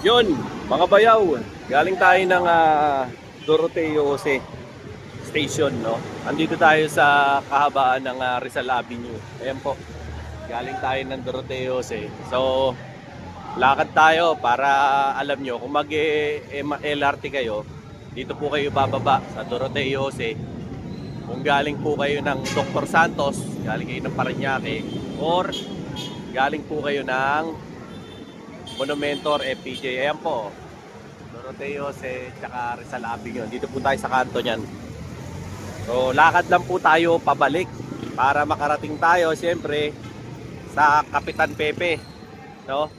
Yun, mga bayaw, galing tayo ng Doroteo Jose Station, no? Andito tayo sa kahabaan ng Rizal Avenue. Ayan po, galing tayo ng Doroteo Jose. So, lakad tayo para alam nyo, kung mag-LRT kayo, dito po kayo bababa sa Doroteo Jose. Kung galing po kayo ng Dr. Santos, galing kayo ng Parañaque, or galing po kayo ng Monumentor, FPJ. Ayan po, Doroteo Jose, tsaka Rizal Avenue. Dito po tayo sa kanto niyan. So, lakad lang po tayo pabalik para makarating tayo, siyempre, sa Kapitan Pepe, no?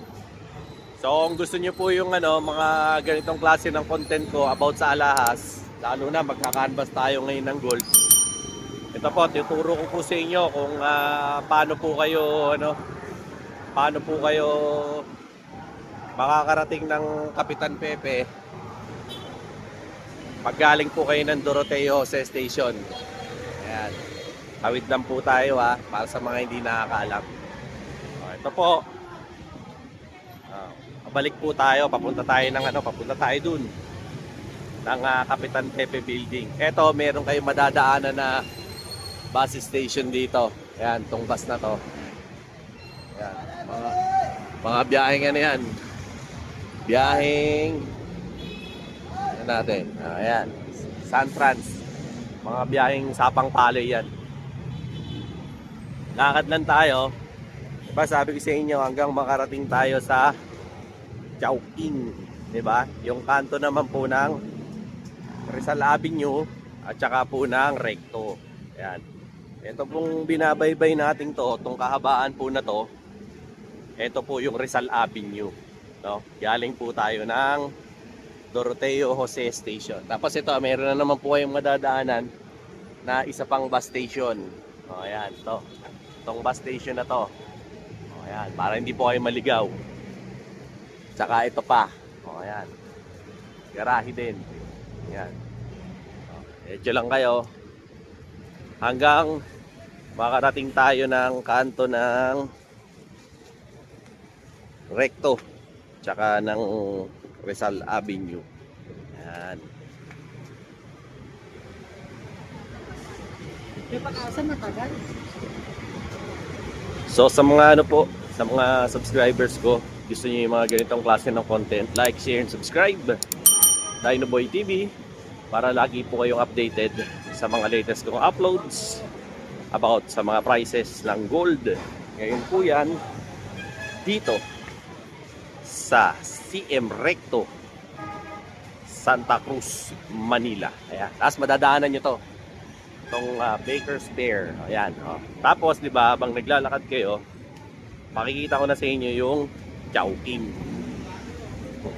So, kung gusto niyo po yung mga ganitong klase ng content ko about sa alahas, lalo na magka-canvas tayo ngayon ng gold. Ito po, tuturo ko po sa inyo kung paano po kayo makakarating ng Kapitan Pepe pag galing po kayo ng Doroteo Jose Station. Ayan. Tawid lang po tayo para sa mga hindi nakakaalam. Ito po. Pabalik po tayo, papunta tayo dun ng Kapitan Pepe Building. Ito, meron kayong madadaanan na bus station dito. Ayan, tong bus na to. Ayan, mga biyaheng yan. Biyaheng natin. Ayan. San Franz. Mga biyaheng Sapang Paloy yan. Lakad lang tayo. Diba sabi ko sa inyo hanggang makarating tayo sa Chowking. Diba? Yung kanto naman po ng Rizal Avenue at saka po ng Recto. Ayan. Ito pong binabaybay natin to, itong kahabaan po na to. Ito po yung Rizal Avenue. No? Galing po tayo ng Doroteo Jose Station. Tapos ito, meron na naman po kayong madadaanan na isa pang bus station. O, ayan, to. Itong bus station na to. O, ayan, para hindi po kayo maligaw. Tsaka ito pa. O, ayan. Garahe din. Ayan. Medyo lang kayo. Hanggang makarating tayo ng kanto ng Recto. Tsaka ng Rizal Avenue. Yan. May pag-asa matagal. So sa mga sa mga subscribers ko, gusto niyo yung mga ganitong klase ng content, like, share, and subscribe. Dinoboy TV para lagi po kayong updated sa mga latest kong uploads about sa mga prices ng gold. Ngayon po yan dito sa CM Recto, Santa Cruz, Manila. Ayan. Tapos madadaanan nyo to. Itong Baker's Bear. Ayan. Tapos, di ba, habang naglalakad kayo, makikita ko na sa inyo yung Chowking.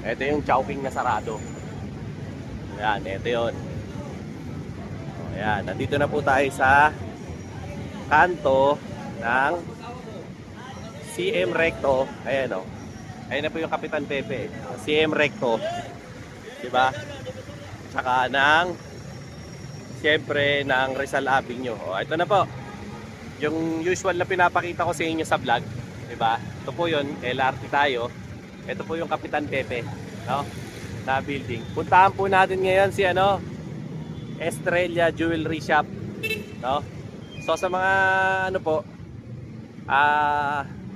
Ito yung Chowking na sarado. Ayan, ito yun. Ayan, nandito na po tayo sa kanto ng CM Recto. Ayan o. Ayun na po yung Kapitan Pepe. CM Recto. Diba? Tsaka ng siyempre ng Rizal Avenue. O, ito na po. Yung usual na pinapakita ko sa inyo sa vlog. Diba? Ito po yun. LRT tayo. Ito po yung Kapitan Pepe. No? Na building. Puntahan po natin ngayon si Estrella Jewelry Shop. No? So sa mga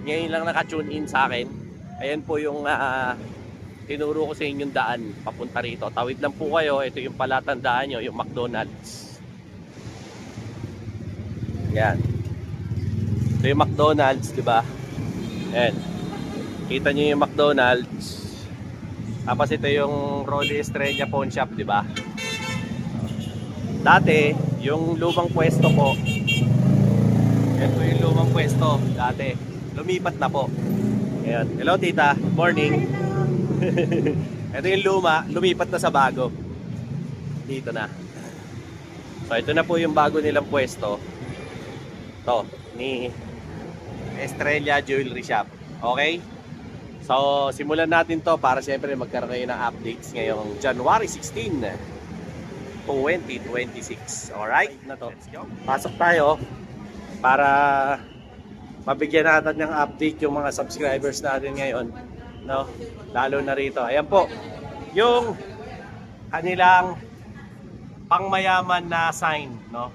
ngayon lang naka-tune in sa akin. Ayan po yung tinuro ko sa inyong daan papunta rito. Tawid lang po kayo. Ito yung palatandaan nyo, yung McDonald's. Yan. Ito yung McDonald's, di ba? Ayan. Kita nyo yung McDonald's. Tapos ito yung Rolly Estrella Pawn Shop, di ba? Dati, yung lumang pwesto po. Ito yung lumang pwesto. Dati. Lumipat na po. Ayan. Hello tita, good morning. Ito yung luma, lumipat na sa bago. Dito na. So ito na po yung bago nilang pwesto. To, ni Estrella Jewelry Shop. Okay? So simulan natin to para siyempre magkaroon kayo ng updates ngayong January 16, 2026. Alright? Na to. Pasok tayo para mabigyan natin ng update yung mga subscribers natin ngayon no? Lalo na rito. Ayan po, yung kanilang pangmayaman na sign, no?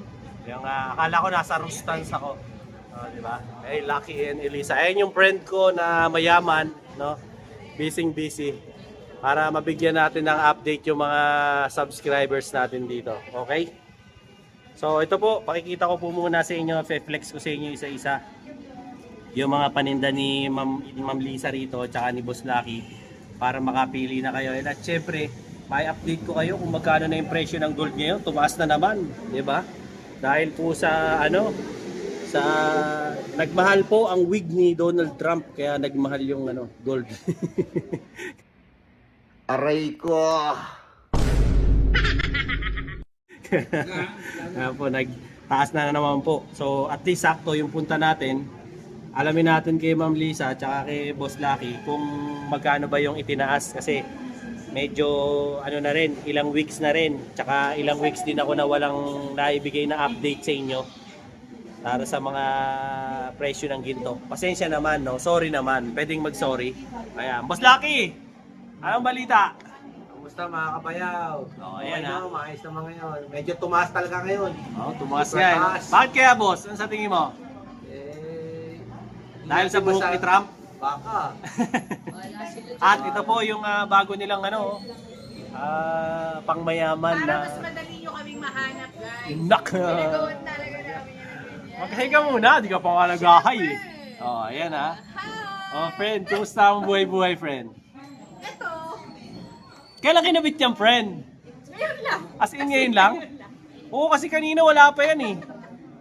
Yung akala ko nasa Rustans ako. Di ba? Hey, Lucky and Elisa. Ayan yung friend ko na mayaman, no? Busy. Para mabigyan natin ng update yung mga subscribers natin dito. Okay? So ito po, pakikita ko po muna sa inyo, flex ko sa inyo isa-isa. Yung mga paninda ni Ma'am Lisa rito, tsaka ni Boss Lucky, para makapili na kayo. At syempre, may update ko kayo kung magkano na yung presyo ng gold ngayon. Tumaas na naman, di ba? Dahil po sa nagmahal po ang wig ni Donald Trump, kaya nagmahal yung gold. Aray ko. Kaya po, nagtaas na naman po. So, at least sakto yung punta natin. Alamin natin kay Ma'am Lisa at saka kay Boss Lucky kung magkano ba yung itinaas. Kasi medyo na rin, ilang weeks na rin. Tsaka ilang weeks din ako na walang naibigay na update sa inyo para sa mga presyo ng ginto. Pasensya naman, no? Sorry naman. Pwedeng mag-sorry. Ayan. Boss Lucky! Anong balita? Kumusta mga kabayaw? Ayan Maayos naman ngayon. Medyo tumaas talaga ngayon. Tumaas Super nga. taas. Bakit kaya, boss? Ano sa tingin mo? Dahil sa buhok ni Trump? Baka. At ito po yung bago nilang pangmayaman Para na... mas madali nyo kaming mahanap, guys. Nak! Pinagawan talaga namin yan ng ganyan. Magkahiga muna, di ka pa kalagahay eh. Ayan Hi! Friend, kumusta ang buhay-buhay, friend? Ito, Kailan kinabit yung friend? ngayon lang. As in ngayon lang? Oo, kasi kanina wala pa yan eh.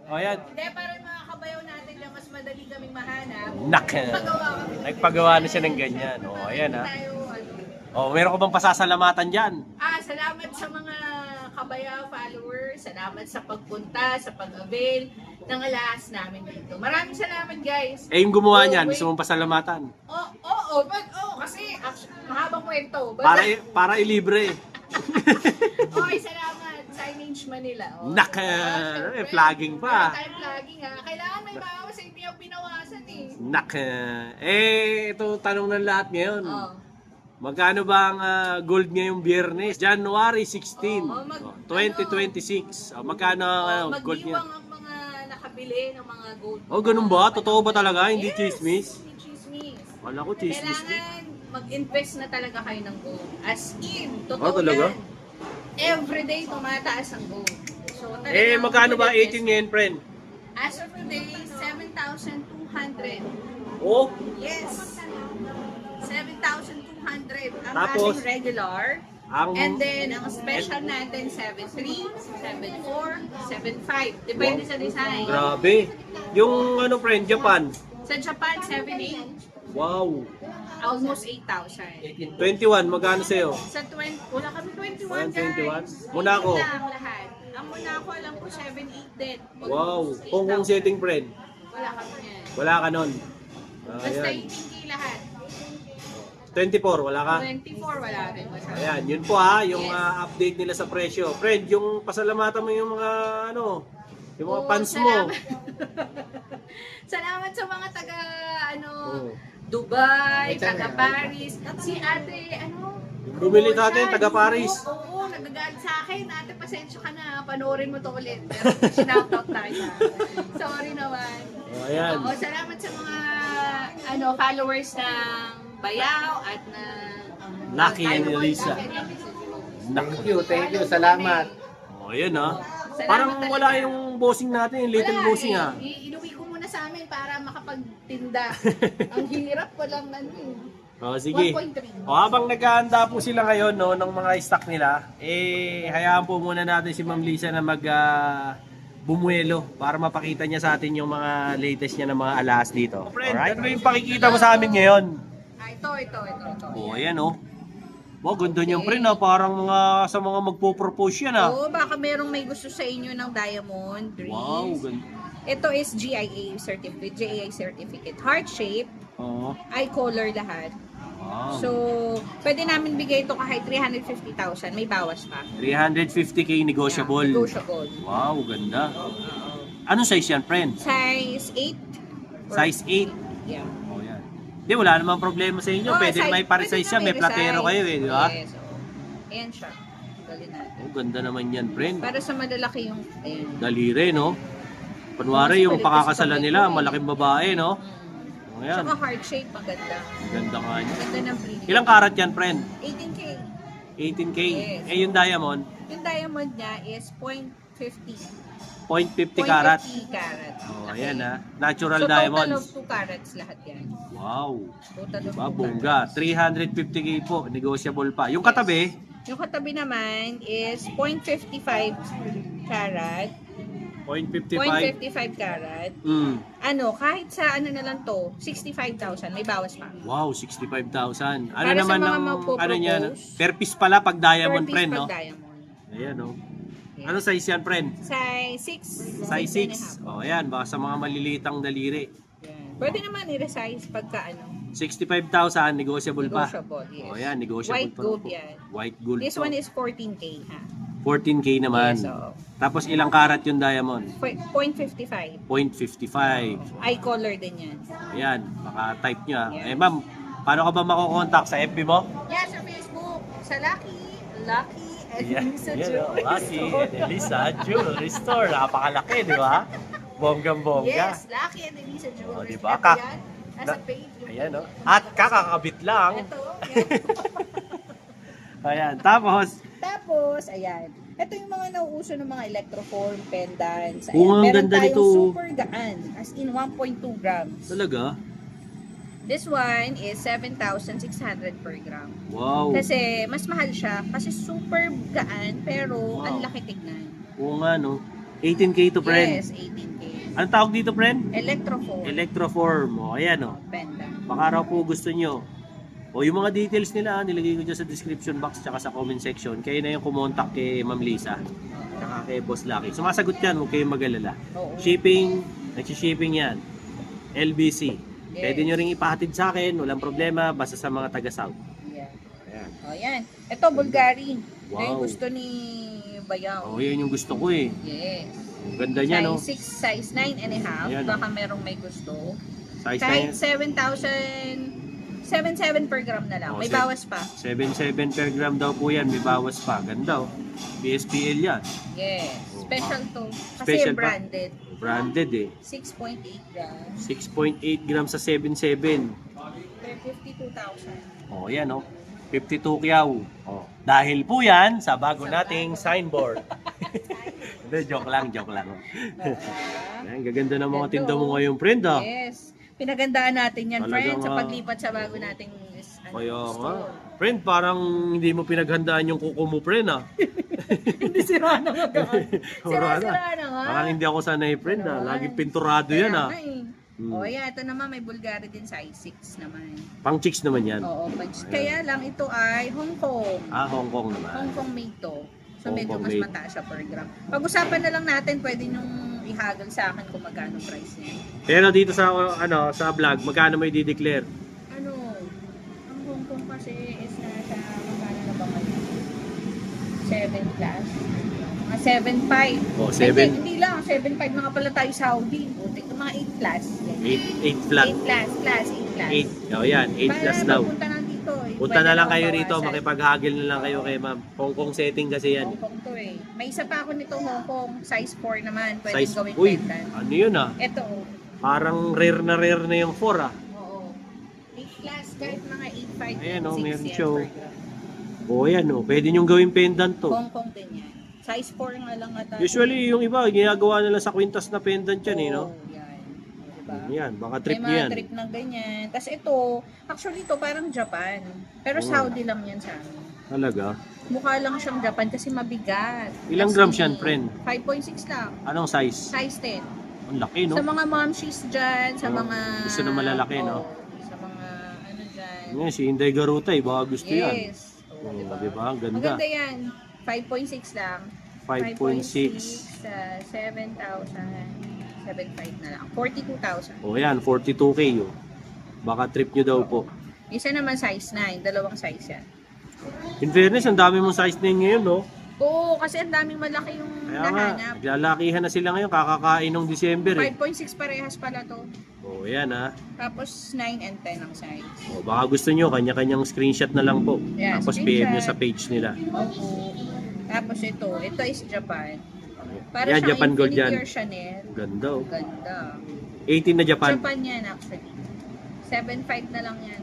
Ayan. Hindi, para yung mga kabayaw natin na mas madali kaming mahanap. Nak! Pagawa kami. Nagpagawa na siya ng ganyan. Ayan Tayo, meron ka bang pasasalamatan dyan? salamat sa mga kabayaw followers. Salamat sa pagpunta, sa pag-avail ng alahas namin dito. Maraming salamat, guys. Yung gumawa niyan, wait. gusto mong pasalamatan? Oo, kasi mahabang kwento. Basta- Para ilibre. Okay, salamat. Signage Manila. Nak! Flagging pa. Meron tayong flagging ha. Kailangan may bawas, hindi ako binawasan eh. Nak! Ito tanong ng lahat ngayon. Oh. Magkano ba ang gold ngayong biyernes? January 16, 2026. Magkano ang gold Magdiwang ngayon? ang mga nakabili ng mga gold. Ganun ba? Totoo ba talaga? Hindi Yes, chismis? Hindi chismis. Wala ko chismis. Kailangan mag-invest na talaga kayo ng gold. As in, totoo talaga? yan. Everyday tumataas ang gold. So, talagang Magkano ba good 18 ngayon, friend? As of today, 7,200. Oh, Yes. 7,200 ang Tapos, ating regular. ang... And then, ang special natin, 7,300, 7,400, 7,500. Depende sa design. Grabe. Yung friend, Japan. Sa Japan, 7,800. Wow. Almost 8,000. 21, magkano sa'yo? Sa 20, wala kami 21 Walang 21? guys. Muna ako. Wala ang lahat. Ang muna ako, alam ko 7,800 din. Wow. Almost Kung 8,000. setting, friend. Wala kami yan. Wala ka nun. Basta Ayan. 18K lahat. 24, wala ka? 24, wala rin. Masyado. Ayan, yun po yung Yes. update nila sa presyo. Friend, yung pasalamatan mo yung mga yung mga Oo, fans mo. salamat. Salamat sa mga taga Oo. Dubai, taga Paris. Si ate, Bumili oo, natin, siya, taga Paris. Oo, nagagalit sa akin. Ate, pasensya ka na. Panoorin mo to ulit. Pero sinoutout tayo. Sorry naman. Ayan. Oo, salamat sa mga followers ng Bayaw at ng Lucky and Elisa. Thank you, salamat. Ayan Salamat Parang talaga. wala yung bossing natin, yung little Wala, bossing Inuwi ko muna sa amin para makapagtinda. Ang hirap walang Sige. 1.3. Habang naghahanda po sila ngayon ng mga stock nila, hayaan po muna natin si Ma'am Lisa na bumuelo para mapakita niya sa atin yung mga latest niya ng mga alahas dito. Friend, ano yung pakikita mo sa amin ngayon? Ito. Ayan ganda niyan friend parang sa mga magpo-propose yan Oo, baka merong may gusto sa inyo ng diamond rings. Wow, ganda. Ito is GIA certificate. Heart shape, Oo. eye color lahat. Wow. So, pwede namin bigay ito kahit 350,000. May bawas pa. 350k negotiable. Yeah, negotiable. Wow, ganda. Anong size yan, friend? Size 8. Size 8. Yeah. Oh, yan. Hindi, wala namang problema sa inyo. Oh, Pwede size- may parisize pwede siya, na may platero resize. kayo eh, di ba? Yes, oh. Ayan siya. Galing natin. Oh, ganda naman yan, friend. Para sa malalaki yung, ayan. Daliri, no? Kunwari, Kasi yung maliit pakakasalan kasi nila, pag- malaking babae, no? Mm. Oh, yan. Tsaka heart shape, maganda. Ganda nga niya. Ganda ng breed. Ilang karat yan, friend? 18K. 18K. Yes. Eh, yung diamond, Yung diamond niya is 0.50. 0.50 karat. 0.50 karat. Oh, Okay. ayan ha. Natural So, total diamonds. of 2 carats lahat yan. Wow. Total of Diba, 2 bongga. carats. 350K po. Negotiable pa. Yung katabi, Yung katabi naman is 0.55 carat. 0.55. 0.55 carat. Ano, kahit sa ano na lang to, 65,000. May bawas pa. Wow, 65,000. Ano Para sa naman mga ang magpo-propose. ano niyan? Per piece pala pag diamond, Per piece friend, pag no? diamond. Ayan, no? Yes. Ano size yan, friend? Size 6. Size 6. Oh, ayan, baka sa mga malilitang daliri. Pwede naman i-resize pagka ano. 65,000, negotiable pa. Negotiable, yes. Oh, ayan, negotiable White pa. gold po. yan. White gold This to. one is 14K ha. 14K naman. Yes, so, Tapos ilang karat yung diamond? 0.55. 0.55. Eye color din yan. Ayan, baka type nyo ha. Yeah. Eh ma'am, paano ka ba makokontak sa FB mo? Yeah, sa Facebook, sa Lucky and Lisa Lucky and Elisa Jewelry Store. Napakalaki, di ba? Bonggang-bongga. Yes, Lucky and Elisa Jewelry. Oh, diba? Ito yan, nasa page. Yung Ayan, no? At kakakabit lang. Ito, yan. Ayan, tapos, Tapos, ayan. Ito yung mga nauuso ng mga electroform, pendants. Oo, ang Meron ganda tayong nito. super gaan, as in 1.2 grams. talaga? This one is 7,600 per gram. Wow. Kasi mas mahal siya kasi super gaan pero Wow. ang laki tignan. Oo nga, no? 18K to, friend. Yes, 18K. Anong tawag dito, friend? Electroform. Electroform. O, ayan, o. Pendant. Baka raw po gusto nyo. O, yung mga details nila, nilagay ko dyan sa description box tsaka sa comment section. Kayo na yung kumontak kay Ma'am Lisa. Tsaka kay Boss Lucky. Sumasagot yan, huwag kayong mag-alala. Oo. Shipping, nag-shipping yan. LBC. Yes. Pwede nyo ring ipahatid sa akin, walang problema, basta sa mga taga-South. Yeah. Ayan. O, yan. Ito, Bulgari. Ito Wow. yung gusto ni Bayaw. O, yun yung gusto ko eh. Yes. Ang ganda niya, no? Size 6, size 9 and a half. Ayan, Baka merong may gusto. Size Kahit 9. 7,700 per gram na lang. Oh, May sir. bawas pa. 7.7 per gram daw po yan, may bawas pa. Ganda, oh. PSPL yan. Yes. Special to. Kasi Special pa? branded. Branded eh. 6.8 grams. 6.8 grams sa 7.7. Per 52,000. Oh, yan oh. 52 kyaw. Oh. Dahil po yan sa bago nating signboard. Hindi, joke lang, joke lang. Ayan, gaganda ng mga tinda mo ngayon, friend ah. Yes. Pinagandaan natin yan, Talaga friend, sa nga. paglipat sa bago nating Kaya nga. store. Friend, parang hindi mo pinaghandaan yung kuko mo, friend ah. Hindi sira na nga. Wala na. Sira na nga. Parang hindi ako sanay, friend ah. Ano, Laging pinturado yan ah. Kaya nga eh. Hmm. O yeah, ito naman may Bulgari din size 6 naman. Pang chicks naman yan. Oo, kaya lang ito ay Hong Kong. Ah, Hong Kong naman. Hong Kong made to. So Hong medyo Kong mas made. mataas siya per gram. Pag-usapan na lang natin, pwede nyong ihagol sa akin kung magkano price niya. Pero dito sa ano sa vlog, magkano mo i-declare? Ano, ang Hong Kong kasi is nasa, magkano na ba kayo? 7 plus. Mga 7.5. Oh, Ay, 7. Hindi lang, 7.5 na nga pala tayo Saudi. Buti ito mga 8 plus. 8 flat. 8 plus, 8 plus. 8. Oh, yan, 8 plus daw. Punta na dito. Punta na lang kayo rito, makipaghagil na lang kayo kay ma'am. Hong Kong setting kasi yan. Hong Kong to eh. May isa pa ako nito Hong Kong, size 4 naman. Pwede Size, gawing uy, pendant. ano yun ah? Ito oh. Parang rare na yung 4 ah. Oo. 8 plus, kahit mga 8.5, Ayan, oh, 6 meron yan siya, oh. per gram. Oh, yan oh. Pwede nyong gawing pendant to. Hong Kong din yan. Size 4 nga lang ata. Usually, yung iba, ginagawa nila sa kwintas na pendant yan eh, no? Oo, yan. Diba? Yan, baka trip May nyo mga yan. trip na ganyan. Tapos ito, actually ito parang Japan. Pero Oo. Saudi lang yan sa amin. Talaga? Mukha lang siyang Japan kasi mabigat. Ilang Kasi grams yan, friend? 5.6 lang. Anong size? Size 10. Ang laki, no? Sa mga momshies dyan, sa Oo. mga... Gusto na malalaki, no? Sa mga ano dyan. Yan, si Inday Garuta eh, baka gusto yan. Yes. Oo, Oh, diba? diba? Ang ganda. Maganda yan. 5.6 lang. 5.6. Sa 7,000. 7.5 na lang. 42,000. O yan, 42K oh. Baka trip nyo daw po. Isa naman size 9. Dalawang size yan. In fairness, ang dami mong size 9 ngayon, no? Oo, kasi ang daming malaki yung Kaya nga, nahanap. naglalakihan na sila ngayon, kakakain nung December eh. 5.6 parehas pala to. O, yan ha. Tapos 9 and 10 ang size. O, baka gusto nyo, kanya-kanyang screenshot na lang po. Yeah, Tapos PM nyo screenshot. sa page nila. Opo. Tapos ito is Japan. Para Yan, siyang Japan Gold Infinity yan. or Chanel. Ganda oh. Ganda. 18 na Japan Japan yan actually. 7.5 na lang yan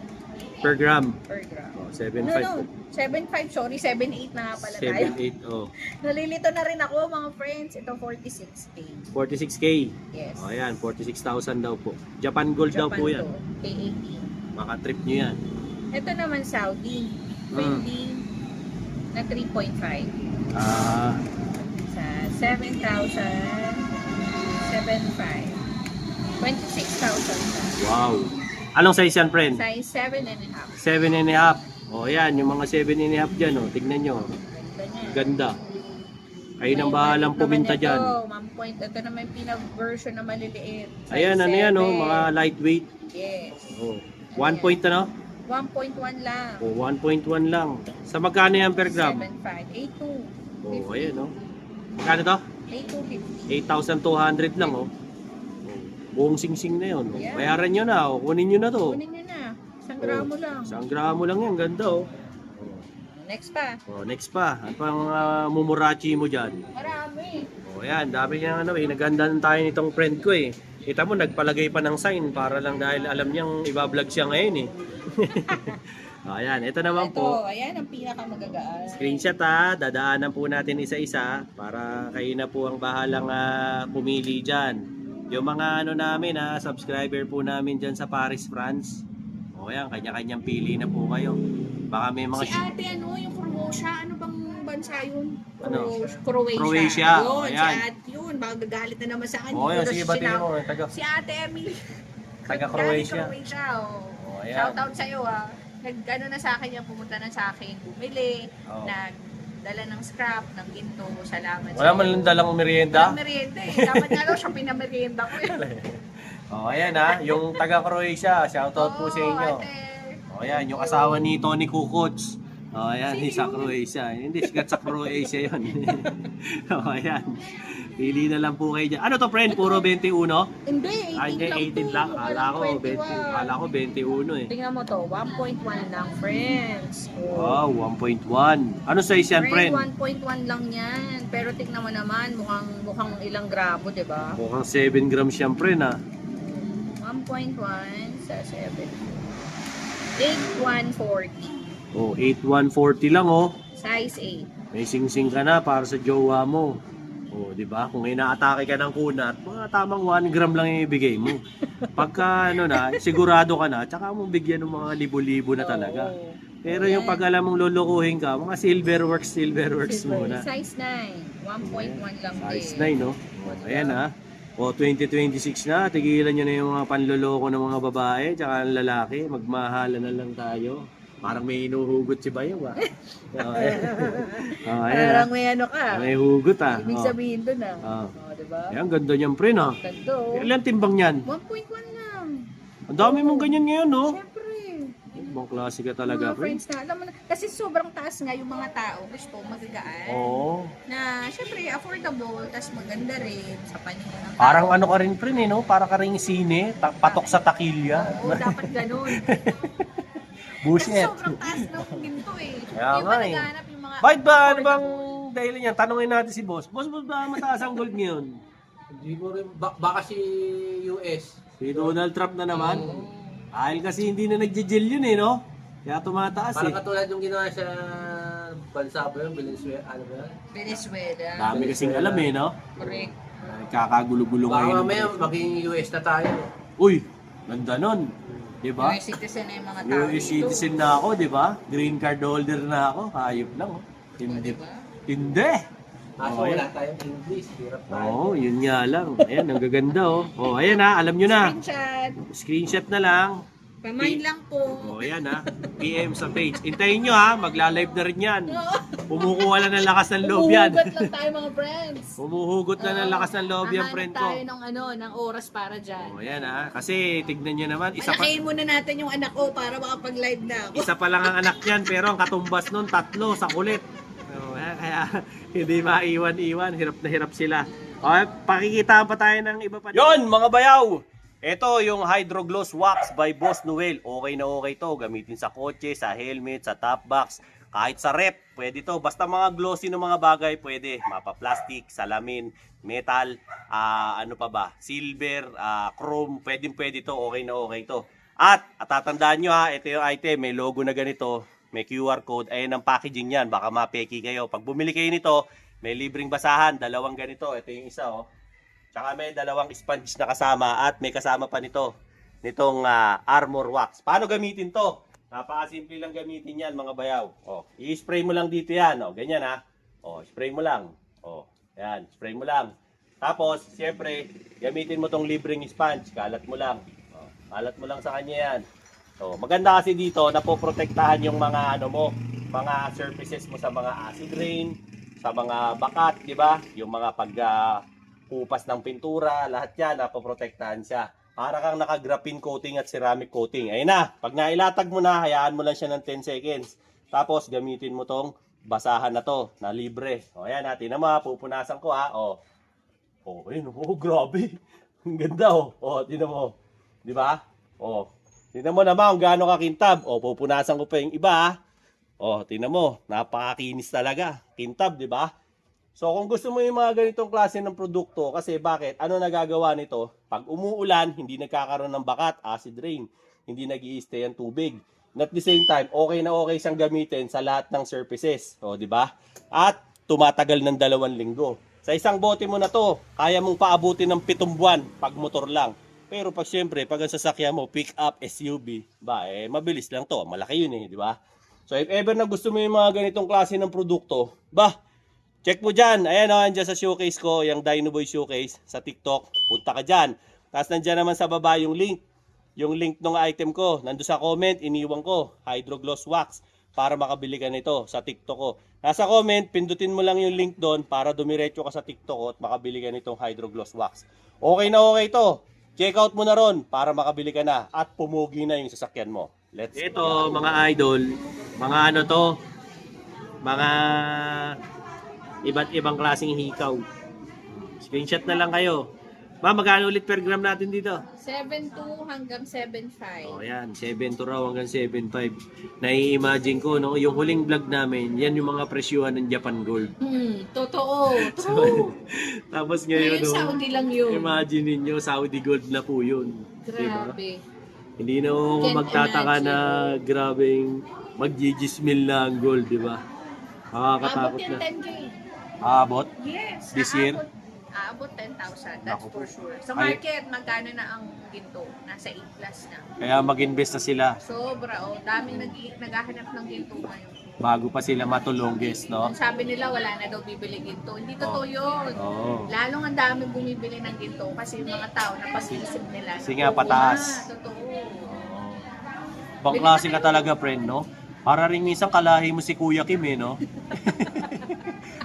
per gram. per gram. O, No, 7.5 no. po. 7.5, sorry. 7.8 na nga pala tayo. 7.8 oh. Nalilito na rin ako mga friends. Ito 46K. 46K. Yes. O yan, 46,000 daw po. Japan Gold daw Japan po yan. to. K18. Baka trip nyo yan. Ito naman Saudi. Hmm. Fendi na 3.5. Ah, Sa 7,075. 26,000. wow. Anong size yan, friend? Size 7.5. 7.5. O yan, yung mga 7.5 dyan, oh. Tignan nyo. Ganda niya. Ganda. Kayo nang May bahalang maliit puminta naman dyan. ito, Ma'am Point. Ito naman yung pinag-version na maliliit. Size Ayan, ano yan, oh. 7. Mga lightweight. Yes. Oh. 1 point, ano? 1.1 lang. O, 1.1 lang. Sa magkano yan per gram? 7.5. A2. O, ayan, oh. Magkano to? A250. 8,200 lang, oh. Buong singsing na yun. Yeah. Bayaran nyo na, oh. Kunin nyo na to. Kunin nyo na. 1 gramo lang. 1 gramo lang yan. Ganda, oh. Next pa. O, next pa. Ano pang mumurachi mo dyan? Marami. O, yan. Dami niyang ano, eh. Nagandaan tayo nitong friend ko, eh. Kita mo, nagpalagay pa ng sign para lang dahil alam niyang ibablog siya ngayon, eh. Ayan, ito naman Ito, po. ayan ang pinakamagagaan. Screenshot ha, dadaanan po natin isa-isa para kayo na po ang bahalang pumili dyan. Yung mga ano namin subscriber po namin dyan sa Paris, France. O yan, kanya-kanyang pili na po kayo. Baka may mga... Si ate, yung Croatia, ano bang bansa yun? Ano? Croatia. Croatia, Yun, ayan. si ate yun. Baka gagalit na naman sa akin. O yan, Puro sige, siya batiin mo. Si ate Emily. Taga Galing Croatia. Croatia, oh. O, ayan. Shout out sa'yo, Nag-ano na sa akin yan, pumunta na sa akin, bumili, Oo. nagdala ng scrap, ng ginto, salamat Wala man lang dalang merienda. Walang merienda eh. Dapat nga daw siya pinamerienda ko eh. O ayan yung taga Croatia, shoutout po sa inyo. Ate. O ayan, yung asawa ni Tony Kukoc. O ayan, sa Croatia. Hindi, sigat sa Croatia yun. O ayan. Pili na lang po kayo dyan. Ano to, friend? Puro 21? Hindi, 18 Ah, hindi, lang 18 lang. Akala ko, 21 eh. Tingnan mo to, 1.1 lang, friends. Wow, 1.1. Ano size yan, friend? 1.1 lang yan. Pero tingnan mo naman, mukhang ilang gramo, di ba? Mukhang 7 grams yan, friend, 1.1 sa 7. 8,140. Oh, 8,140 lang, oh. Size 8. May sing-sing ka na para sa jowa mo. Oh, di ba? Kung inaatake ka ng kunat, mga tamang 1 gram lang yung ibigay mo. Pagka sigurado ka na, tsaka mo bigyan ng mga libo-libo na talaga. Oo. Pero yung pag alam mong lulukuhin ka, mga silverworks muna. Size 9. 1.1 lang din. Size 9, no? Oh, ayan O, 2026 na, tigilan nyo na yung mga panloloko ng mga babae, tsaka ng lalaki, magmahala na lang tayo. Parang may inuhugot si Bayaw, Oh, ayan. Oh, ayan, Parang may ano ka. May hugot, Ibig sabihin doon Oh. diba? Ayan, ganda niyan, pre, no? Ganda Ilan timbang yan? 1.1 lang. Ang dami mong ganyan ngayon, no? Siyempre. Ibang klase ka Mga talaga, pre. friends na, alam mo na, kasi sobrang taas nga yung mga tao, gusto magagaan. Oo. Na, syempre, affordable, tas maganda rin sa paningin ng tao. Parang ano ka rin, pre, no? Para ka rin sine, patok sa takilya. Oo, dapat ganun. Kasi Bullshit. sobrang taas ng ginto eh. Kaya Yung nga ba eh. naghahanap yung mga... Bakit ba, ano affordable? bang dahilan niyan? Tanungin natin si boss. Boss, ba mataas ang gold ngayon? Hindi ko rin, baka si US. Si Donald Trump na naman? Dahil kasi hindi na nagje-jail yun eh, no? Kaya tumataas Parang eh. katulad yung ginawa sa bansa ba yun, Venezuela, ano ba yun? Venezuela. Dami kasing alam eh, no? Correct. Kakagulo-gulo Baka ngayon. mamaya maging US na tayo. Uy, ganda nun. Diba? US citizen na yung mga tao US dito. citizen na ako, di ba? Green card holder na ako. Hayop lang, oh. Hindi. Diba? Hindi. Kaso Oh, wala tayong English, hirap tayo. Oo, yun nga lang. Ayan, ang gaganda, oh. Oh, ayan alam nyo na. Screenshot. Screenshot na lang. Pamain lang po. Oh, ayan PM sa page. Hintayin nyo mag-live na rin yan. Oo. Pumukuha lang ng lakas ng loob yan. Umuhugot lang tayo mga friends. Humuhugot na ng lakas ng loob yan, friend ko. tayo ng oras para dyan. Oh, ayan Kasi tignan nyo naman, isa pa, Malakihin muna natin yung anak ko para makapag-live na ako. isa pa lang ang anak niyan, pero ang katumbas nun, 3 sa kulit. Oh, kaya hindi maiwan-iwan. Hirap na hirap sila. Okay, pakikitaan pa tayo ng iba pa. Yon mga bayaw! Ito yung Hydro Gloss Wax by Boss Noel. Okay na okay to. Gamitin sa kotse, sa helmet, sa top box, kahit sa rep. Pwede to. Basta mga glossy ng mga bagay, pwede. Mapa-plastic, salamin, metal, ano pa ba? Silver, chrome. Pwede to. Okay na okay to. At tatandaan nyo ha, ito yung item. May logo na ganito. May QR code. Ayan ang packaging yan. Baka mapeki kayo. Pag bumili kayo nito, may libreng basahan. Dalawang ganito. Ito yung isa oh. Tsaka may dalawang sponge na kasama. At may kasama pa nito. Nitong Armor Wax. Paano gamitin to? Napakasimple lang gamitin yan mga bayaw. Oh, i-spray mo lang dito yan. Oh, ganyan ha. Oh, spray mo lang. Oh, yan. Spray mo lang. Tapos, siyempre, gamitin mo tong libreng sponge. Kalat mo lang. Oh, kalat mo lang sa kanya yan. So, maganda kasi dito, napoprotektahan yung mga ano mo, mga surfaces mo sa mga acid rain, sa mga bakat, di ba? Yung mga pagkupas ng pintura, lahat yan, napoprotektahan siya. Para kang naka-graphene coating at ceramic coating. Ayun na, pag nailatag mo na, hayaan mo lang siya ng 10 seconds. Tapos, gamitin mo tong basahan na to, na libre. O, ayan natin na pupunasan ko ha. O, ayun, grabe. Ang ganda o, tinan mo. Di ba? O, tingnan mo naman kung gaano kakintab. O, pupunasan ko pa yung iba. O, tingnan mo. Napakakinis talaga. Kintab, di ba? So, kung gusto mo yung mga ganitong klase ng produkto, kasi bakit? Ano nagagawa nito? Pag umuulan, hindi nagkakaroon ng bakat, acid rain. Hindi nag-i-stay ang tubig. And at the same time, okay na okay siyang gamitin sa lahat ng surfaces. O, di ba? At tumatagal ng 2 linggo. Sa isang bote mo na to, kaya mong paabutin ng 7 buwan pag motor lang. Pero pag siyempre, pag ang sasakyan mo, pick up, SUV, mabilis lang to. Malaki yun di ba? So if ever na gusto mo yung mga ganitong klase ng produkto, check mo dyan. Ayan andyan sa showcase ko, yung Dinoboy Showcase sa TikTok. Punta ka dyan. Tapos nandyan naman sa baba yung link. Yung link ng item ko. Nandun sa comment, iniwan ko. Hydro Gloss Wax. Para makabili ka nito sa TikTok ko. Nasa comment, pindutin mo lang yung link doon para dumiretso ka sa TikTok ko at makabili ka nitong Hydro Gloss Wax. Okay na okay to. Check out mo na ron para makabili ka na at pumugi na yung sasakyan mo. Let's go. Ito mga idol, mga ano to, mga iba't ibang klaseng hikaw. Screenshot na lang kayo. Magkano ulit per gram natin dito? 7.2 hanggang 7.5. Oh, yan. 7 to raw hanggang 7.5. Nai-imagine ko, no? Yung huling vlog namin, yan yung mga presyuhan ng Japan Gold. Totoo. True. Tapos ngayon, Ngayon, Saudi lang yun. Imagine ninyo, Saudi Gold na po yun. Grabe. Diba? Hindi na ako magtataka na grabing mag-GG-mil na ang gold, di ba? Nakakatakot Aabot yung na. 10K. Aabot? Yes. This year? Aabot 10,000. That's Naku. for sure. Sa market, magkano na ang ginto? Nasa 8 plus na. Kaya mag-invest na sila Sobra. Daming naghahanap ng ginto ngayon. bago pa sila matulongges, no? Ang sabi nila, wala na daw bibili ginto. Hindi totoo yun. Oo. Lalong ang daming bumibili ng ginto kasi yung mga tao na pag-iisip nila. Sige nga, oo pataas. nga, totoo. Ibang klase ka talaga, friend, no? Para rin minsan kalahi mo si Kuya Kim, no?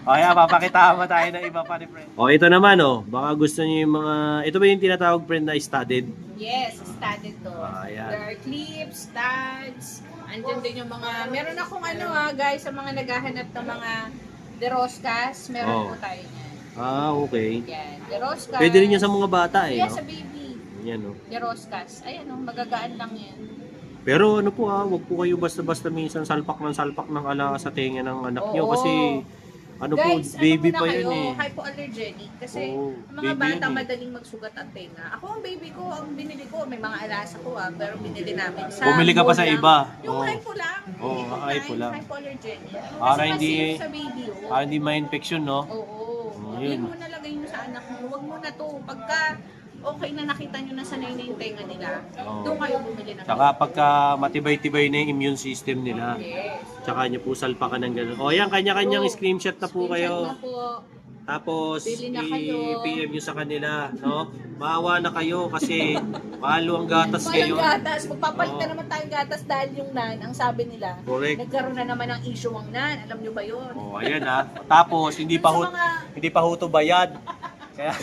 O yan, papakitaan mo tayo ng iba pa ni friend. O ito naman, baka gusto niyo yung mga... Ito ba yung tinatawag, friend, na studded? Yes, studded to. Ayan. There are clips, studs, andyan din yung mga... Meron akong guys, sa mga naghahanap ng mga deroscas, meron po tayo niyan. Okay. Yan, deroscas. Pwede rin yan sa mga bata, Yes, no? sa baby. Yan, no? Deroscas. Ayan, magagaan lang yan. Pero ano po wag po kayo basta-basta minsan salpak ng ala sa tenga ng anak nyo Oo. kasi ano Guys, po, baby muna pa yan kayo, eh. hypoallergenic kasi Oo, ang mga baby bata yan eh. madaling magsugat ang tenga. Ako ang baby ko, ang binili ko, may mga alas ako pero binili namin sa Bumili ka pa mall sa lang. iba. Yung Oo. hypo lang. Oo, Yung hypo lang. Hypoallergenic. Para Kasi hindi- safe sa baby. Hindi ma-infection, no? Oo. Ayun. Yun mo nalagay mo sa anak mo. Huwag mo na to. Pagka okay na nakita nyo na sanay na yung tenga nila, Oo. doon kayo bumili ng Tsaka pagka matibay-tibay na yung immune system nila, yes. tsaka nyo po salpakan ng gano'n. O yan, kanya-kanyang True. screenshot na po Screenshot kayo. na po. Tapos, Bili na kayo. i-PM nyo sa kanila, no? Maawa na kayo kasi mahalo ang gatas Walang ngayon. gatas. Magpapalit na Oo. naman tayong gatas dahil yung nan, ang sabi nila, Correct. nagkaroon na naman ng issue ang nan. Alam nyo ba yun? Oh, ayan Tapos hindi pa Sa mga- hindi pa ho to bayad. Kaya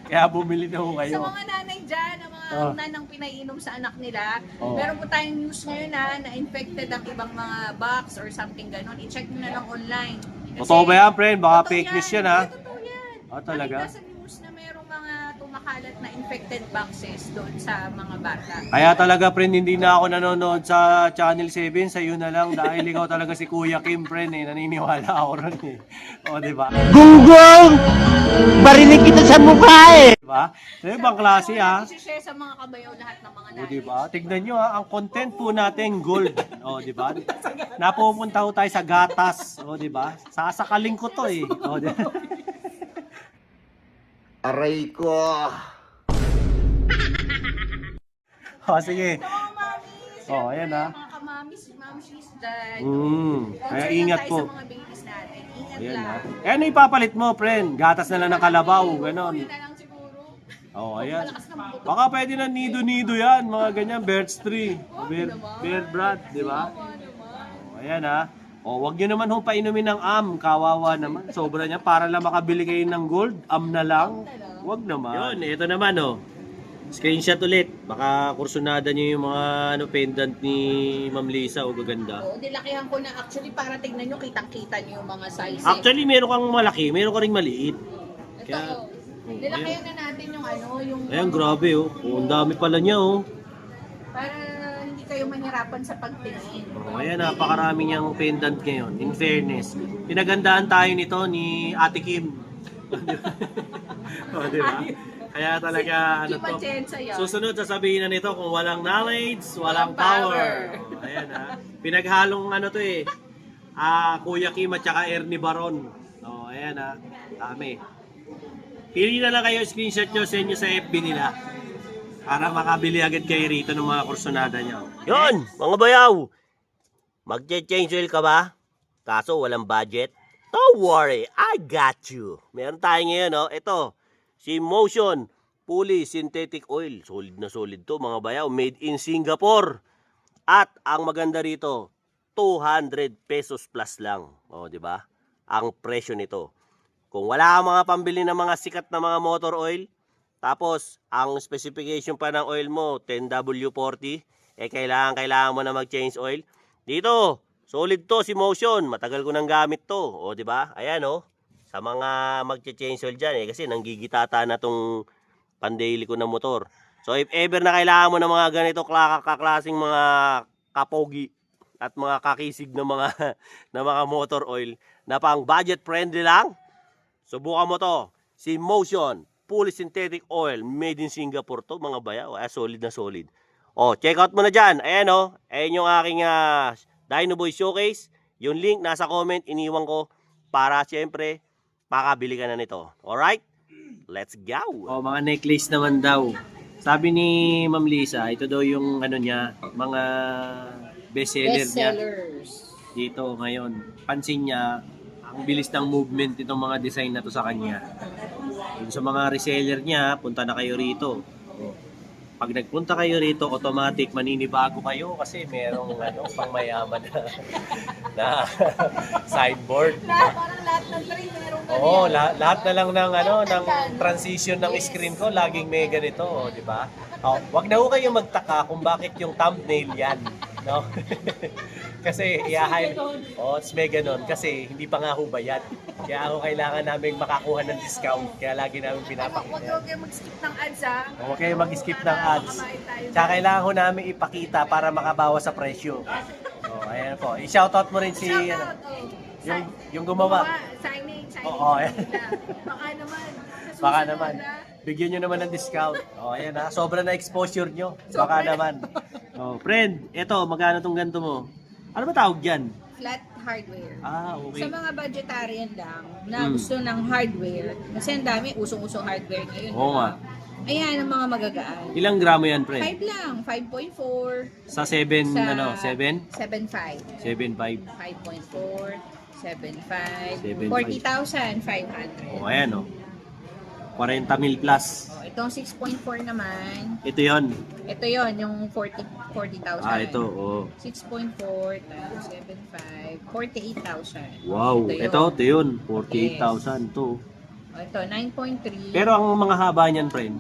kaya bumili na ho Sa kayo. mga nanay dyan, ang mga Oh. nanang pinainom sa anak nila, Oh. meron po tayong news ngayon na infected ang ibang mga box or something ganon. I-check nyo na lang online. Totoo ba yan, friend? Baka Totoo fake news yan, ha? Totoo yan. Ah, talaga? Nakita sa news na merong mga tumakalat na infected boxes doon sa mga bata. Kaya talaga, friend, hindi na ako nanonood sa Channel 7. Sa iyo na lang dahil ikaw talaga si Kuya Kim, friend, eh. Naniniwala ako ron, eh. O, di ba? Gunggong! Barinig kita sa mukha eh! Di ba? So, ibang klase, ha? I-share sa mga kabayaw lahat ng mga O, di ba? Tignan nyo, ha? Ang content po natin, gold. O, di ba? Napupunta ko tayo sa gatas. O, di ba? Sasakaling ko to, eh. O, di ba? Aray ko! O, sige. So, mga mamis, Oh, ayan, ha? mga kamamis, mamsis, dad. Kaya ingat po. Sa mga babies natin. Ingat Ayan, ha? lang. Eh, ano ipapalit mo, friend? Gatas na lang ng kalabaw, ganon. Yun na lang siguro. O, ayan. Malakas na mga Baka pwede na nido-nido yan, mga ganyan, Birds Tree, Bear Brand, di ba? O, ayan, ha? O, wag nyo naman ho painumin ng kawawa naman. Sobra niya, para lang makabili kayo ng gold, na lang. Wag naman. Yun, ito naman, oh. Screenshot ulit. Baka kursunada nyo yung mga pendant ni Ma'am Lisa, o gaganda. Oo, nilakihan ko na actually para tignan nyo, kitang-kita nyo yung mga size. Actually, meron kang malaki, meron ka ring maliit. Ito, nilakihan na natin yung yung... Ayan, grabe, oh. Oh, ang dami pala niya, oh. Para hindi kayo mahirapan sa pagtingin. Oh, ayan, napakarami niyang pendant ngayon. In fairness, pinagandaan tayo nito ni Ate Kim. Oh, di ba? Kaya talaga, ano to. Susunod, sasabihin na nito kung walang knowledge, walang power. Oh, ayan, ha. Pinaghalong ano to, eh. Kuya Kim at saka Ernie Baron. Oh, ayan, ha. Dami. Pili na lang kayo, screenshot nyo, send nyo sa FB nila. Para makabili agad kayo rito ng mga kursunada nyo. Yun, mga bayaw! Magche-change oil ka ba? Kaso walang budget? Don't worry, I got you. Meron tayo ngayon, oh. Ito, si Motion Fully Synthetic Oil. Solid na solid to, mga bayaw. Made in Singapore. At ang maganda rito, 200 pesos plus lang. Oh, di ba? Ang presyo nito. Kung wala kang mga pambili ng mga sikat na mga motor oil, tapos ang specification pa ng oil mo 10W40, kailangan mo na mag-change oil. Dito, solid to si Motion. Matagal ko nang gamit to. O, di ba? Ayan, oh. Sa mga mag-change oil dyan, kasi nanggigitata na tong pandaily ko na motor. So, if ever na kailangan mo ng mga ganito kaklaseng mga kapogi at mga kakisig na mga na mga motor oil na pang budget friendly lang, subukan mo to. Si Motion Fully Synthetic Oil, made in Singapore to, mga bayaw. Solid na solid. Oh, check out mo na dyan. Ayan, oh. Ayan yung aking Dino Boy Showcase. Yung link nasa comment, iniwan ko para siyempre makabili ka na nito. Alright? Let's go! Oh, mga necklace naman daw. Sabi ni Ma'am Lisa, ito daw yung ano niya, mga bestseller niya dito ngayon. Pansin niya, ang bilis ng movement itong mga design na to sa kanya. Yung sa mga reseller niya, punta na kayo rito. Pag nagpunta kayo rito, automatic maninibago kayo kasi merong pangmayaman na sideboard. Parang lahat ng trade meron ka. Oo, lahat na lang ng transition ng screen ko, laging may ganito, di ba? Oh, wag na ho kayo magtaka kung bakit yung thumbnail yan, no? Kasi i-hide. Oh, it's may ganon kasi hindi pa nga ho bayad. Kaya ako kailangan namin makakuha ng discount. Kaya lagi namin pinapakita. Huwag kayo mag-skip ng ads, ha? Huwag kayo mag-skip ng ads. Tsaka kailangan ho namin ipakita para makabawas sa presyo. Oh, ayan po. I-shoutout mo rin si yung gumawa. Signing. Oo, ayan. Baka naman. Baka naman. Bigyan nyo naman ng discount. Oh, ayan ha. Sobra na exposure nyo. Baka naman. Oh, friend, eto, magkano tong ganito mo? Ano ba tawag dyan? Flat hardware. Okay. Sa mga vegetarian lang na gusto ng hardware, kasi ang dami, usong-usong hardware ngayon. Oo nga. Ayan ang mga magagaan. Ilang gramo yan, friend? 5 lang, 5.4. Sa 7, Sa 7? 7.5. 7.5. 5.4, 7.5, 7.5. 40,500. Oh, ayan oh. 40 mil plus. Oh, itong 6.4 naman, Ito yon. ito yon yung 40,000. Ito, oh. 6.4 times 7.5, 48,000. Wow. Ito Ito yun. 48,000 to. Oh, ito, 9.3. Pero ang mga haba niyan, friend,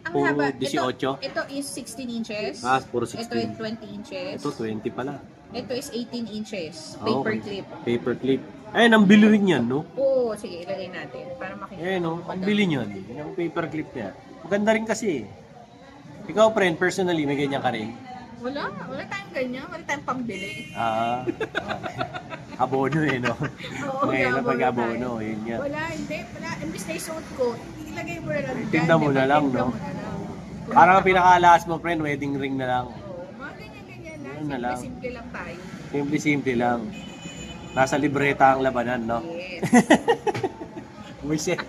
ang puro haba, 18? ito is 16 inches. puro 16. Ito is 20 inches. Ito 20 pala. Ito is 18 inches. Ah, Paper okay. clip. Paper clip. Ayun, ang bili rin yan, no? Oo, sige, ilagay natin para makita. Ayun, no? Ang bili niyan. Yung paper clip niya. Maganda rin kasi. Ikaw, friend, personally, may ganyan ka rin? Wala tayong ganyan. Wala tayong pambili. Ah, okay. Abono eh, no? Oo, Ngayon na abono pag-abono, tayo. yun nga. Wala, hindi. Wala. Imbis na isuot ko, ilagay mo na lang dyan. Tinda mo diba? na lang, Tinda no? mo na lang. Parang ang pinakalaas mo, friend, wedding ring na lang. Oo, mga ganyan-ganyan lang. Yun na lang. Simple lang tayo. Simple-simple lang. Nasa libreta ang labanan, no? Yes. Wiset.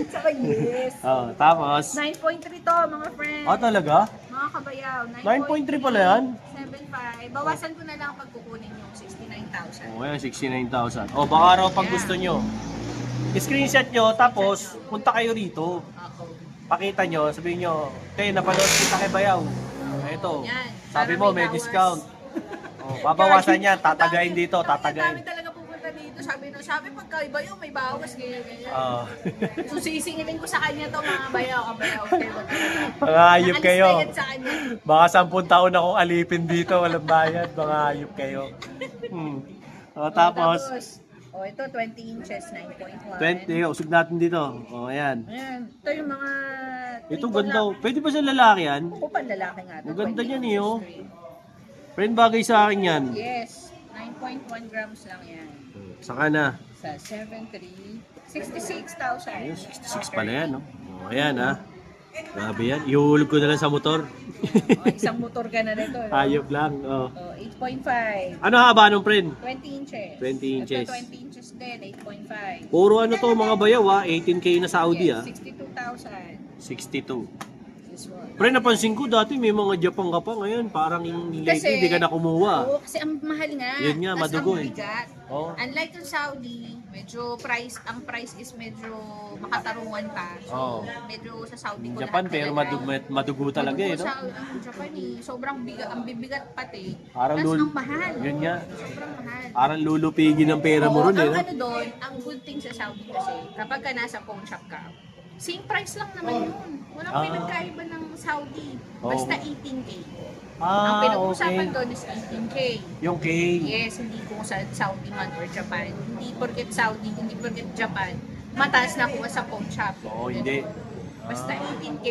Saka yes. Oh, tapos, 9.3 to, mga friends. talaga? Mga kabayaw. 9.3 pala yan? 7.5. Bawasan ko na lang pag kukunin yung 69,000. Oh, ayan, 69,000. Oh, baka raw pag gusto nyo. Screenshot nyo, tapos punta kayo rito. Oo. Pakita nyo, sabihin nyo, kayo napanood kita kay Bayaw. Ito, Yan. sabi Para mo may may bawas. discount. Oh, babawasan yan, tatagayin dito, Ang tatagayin. dami talaga pupunta dito. Sabi pagka iba yung may bawas, ganyan. Oh. So sisingilin ko sa kanya to mga bayaw, kabayaw. Mga hayop kayo. Naalis na yan sa kanya. Baka 10 taon akong alipin dito, walang bayad, mga hayop kayo. Oh, tapos, ito 20 inches, 9.1. 20, usog natin dito. Oh, ayan. Ayan, ito yung mga... Ito ganda. Pwede ba sa lalaki yan? Ako panlalaki nga. Ang ganda 20 niyan eh, oh. inches rin. Friend, bagay sa akin yan. Yes, 9.1 grams lang yan. Saka na. Sa 7.3, 66,000. Ayun, 66 pala yan, no? Oh, ayan, ha. Grabe yan. Ihulog ko na lang sa motor. Isang motor ka na nito. No? Hayop lang, oh. 8.5. Ano haba nung friend? 20 inches. 20 inches. Ito 20 inches din, 8.5. Puro ano to mga bayaw, ha? 18K na Saudi, ha? Yes, 62,000. 62. This one. Pre, napansin ko dati may mga Japan ka pa ngayon. Parang yung lately, Kasi- di ka na kumuha. Oo, kasi ang mahal nga. Yun nga, Tas madugo ang eh. bigat. Oh. Unlike yung Saudi, medyo ang price is medyo makatarungan pa. So, Oo. medyo sa Saudi ko Japan, lahat pero talaga. madugo talaga eh, Madugo no? sa ang Japan eh. Sobrang bigat, ang bibigat pati. Parang Tas lul- ang mahal. Yun nga. Sobrang mahal. Parang lulupigin ng pera mo Oo, ron, eh, ang no? ano doon, ang good thing sa Saudi kasi, kapag ka nasa pawn shop ka, same price lang naman yun. Walang Ah. pinagkaiba ng Saudi. Oo. Basta 18K. ang Ah, pinag-uusapan okay. doon is 18K. Yung K. Yes, hindi kung sa Saudi man or Japan. Hindi porket Saudi, hindi porket Japan, mataas na kuha sa pawn shop. Oo, hindi. Basta 18K,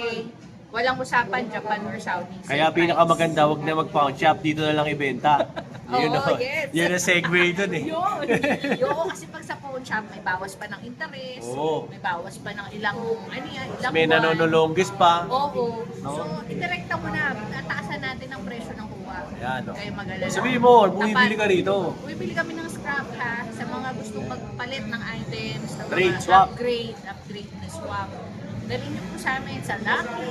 walang usapan Japan or Saudi. Same Kaya price. pinakamaganda, wag na mag-pound shop, dito na lang ibenta. Yun, Oo, no? yes. Yun ang segue dun eh. Yun. Yun, kasi pag sa pawn shop, may bawas pa ng interest, Oo. may bawas pa ng ilang May buwan. nanonolongis pa. Oo. No? So, itirekta mo na, tataasan natin ang presyo ng kuha. Ayan, no? Kayo mag-alala. Sabihin mo, bumibili ka rito. Bumibili kami ng scrap ha, sa mga gustong magpalit ng items, na Trade, mga swap. upgrade na swap. Dalhin niyo po sa amin sa Lucky.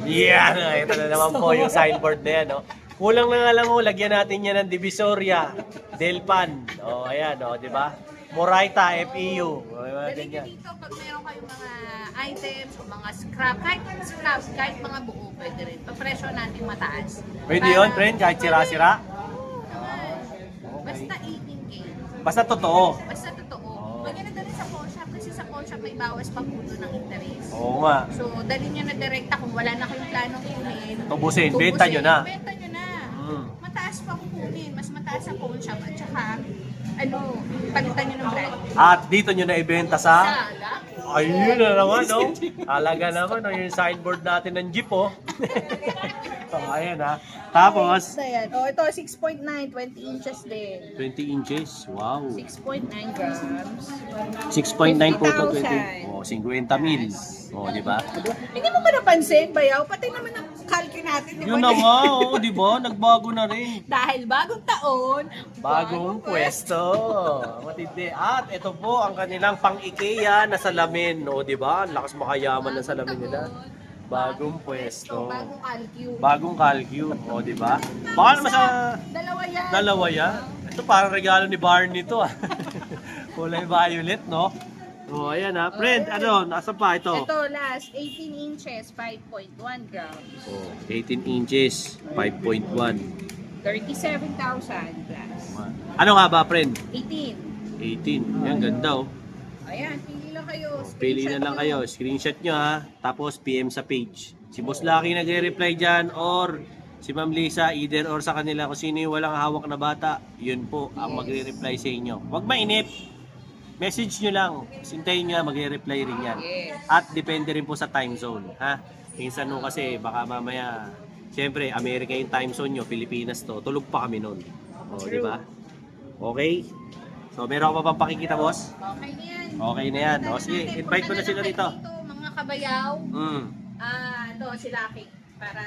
Yeah, ito na naman po yung signboard na yan, no? Kulang na nga lang ho, lagyan natin yan ng Divisoria, Delpan. O, ayan, o, di ba? Moraita, FEU. O, mga Dalhin niyo ganyan. dito pag meron kayong mga items o mga scrap, kahit mga buo, pwede rin. Papresyo natin mataas. Pwede yun, friend, kahit sira-sira? Oo naman. Basta 18K. Basta totoo. Basta totoo. Oo. Huwag niyo na dalhin sa pawn shop kasi sa pawn shop may bawas pang puno ng interest. Oo nga. So, dalhin nyo na direkta kung wala na kayong planong kunin. Tubusin, benta nyo na. Benta nyo na. Mm. Mataas pa kukunin. Mas mataas sa pawn shop. At saka, palitan nyo ng brand. At dito nyo na ibenta sa... Sala. Ayun na naman, no? Talaga naman, no? Yung signboard natin ng jeep, oh. Oh, ayan, ha. Tapos, Ayan. O, ito, 6.9, 20 inches din. 20 inches. Wow. 6.9 grams. 6.9 po ito, 50,000. 20. Oh, 50 mil. Oh, di ba? Hindi mo ba napansin, Bayaw? Pati naman ang calcul natin, di ba? Yun na nga, oh, di ba? Nagbago na rin. Dahil bagong taon, Bagong pwesto. Matindi. At ito po ang kanilang pang-IKEA na salamin. O, di ba? Ang lakas makayaman ng salamin nila. Bagong pwesto. Bagong calcul. Bagong calcu. O, di ba? Baka naman sa Dalawa yan. dalawa yan. Ito parang regalo ni Barney to, ah. Kulay violet, no? O, ayan, ha. Friend, ano? Nasa pa ito? Ito last, 18 inches, 5.1 grams. Oh, 18 inches, 5.1. 37,000 plus. Ano nga ba, friend? 18. 18. Yan, ganda, oh. Ayan, pili lang kayo. Pili na lang kayo. Screenshot nyo, ha. Tapos PM sa page. Si Boss Lucky nagre-reply dyan or Si Ma'am Lisa, either or sa kanila, kung sino yung walang hawak na bata, yun po ang magre-reply sa inyo. Huwag mainip. Message nyo lang. Sintayin nyo, magre-reply rin yan. Yes. At depende rin po sa time zone. Ha? Minsan no kasi, baka mamaya, siyempre, Amerika yung time zone nyo, Pilipinas to, tulog pa kami nun. O, di ba? Okay? So, meron ka pa bang pakikita, boss? Okay na yan. Okay na yan. O, sige, invite mo na sila dito. Mga kabayaw. Ito, si Lucky. Para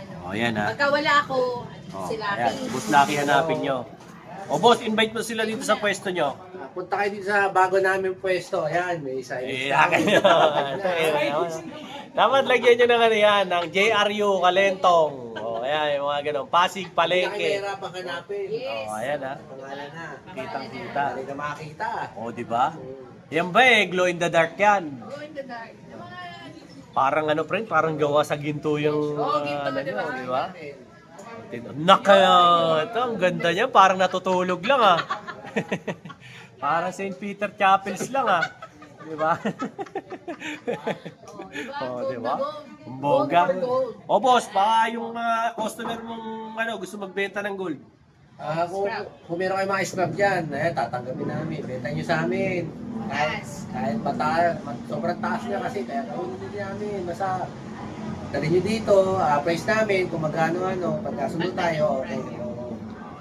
ano. O, yan ha. Pagka wala ako, O, si Lucky. ayan. Boss Lucky hanapin nyo. O, boss, invite mo sila dito sa pwesto nyo. Punta kayo dito sa bago namin pwesto. Ayan, may isa. Kayo. Dapat lagyan nyo ng ano yan, ng JRU Kalentong. O, ayan, yung mga ganun. Pasig, Hindi na Palengke. mahirapang hanapin. Yes. O, ayan ha. Pangalan na. Kitang-kita. Dali na makakita. O, di ba? Yan ba glow in the dark yan? Go in the dark. Yung mga Parang ano, friend, parang gawa sa ginto yung ginto, ano di ba? nyo, di ba? Naka, ito, ang ganda niya, parang natutulog lang ah. Parang St. Peter Chapels lang ah. Di ba? diba? Oh, Gold di ba? na gold. Ang bongga. Gold for gold. O boss, baka yung customer mong ano, gusto magbenta ng gold. Kung meron kayong mga scrap dyan, tatanggapin namin. Benta nyo sa amin. Kahit sobrang taas niya kasi, kaya kawin din namin. Basta, dali nyo dito, price namin, kung magkano pagkasunod tayo, okay.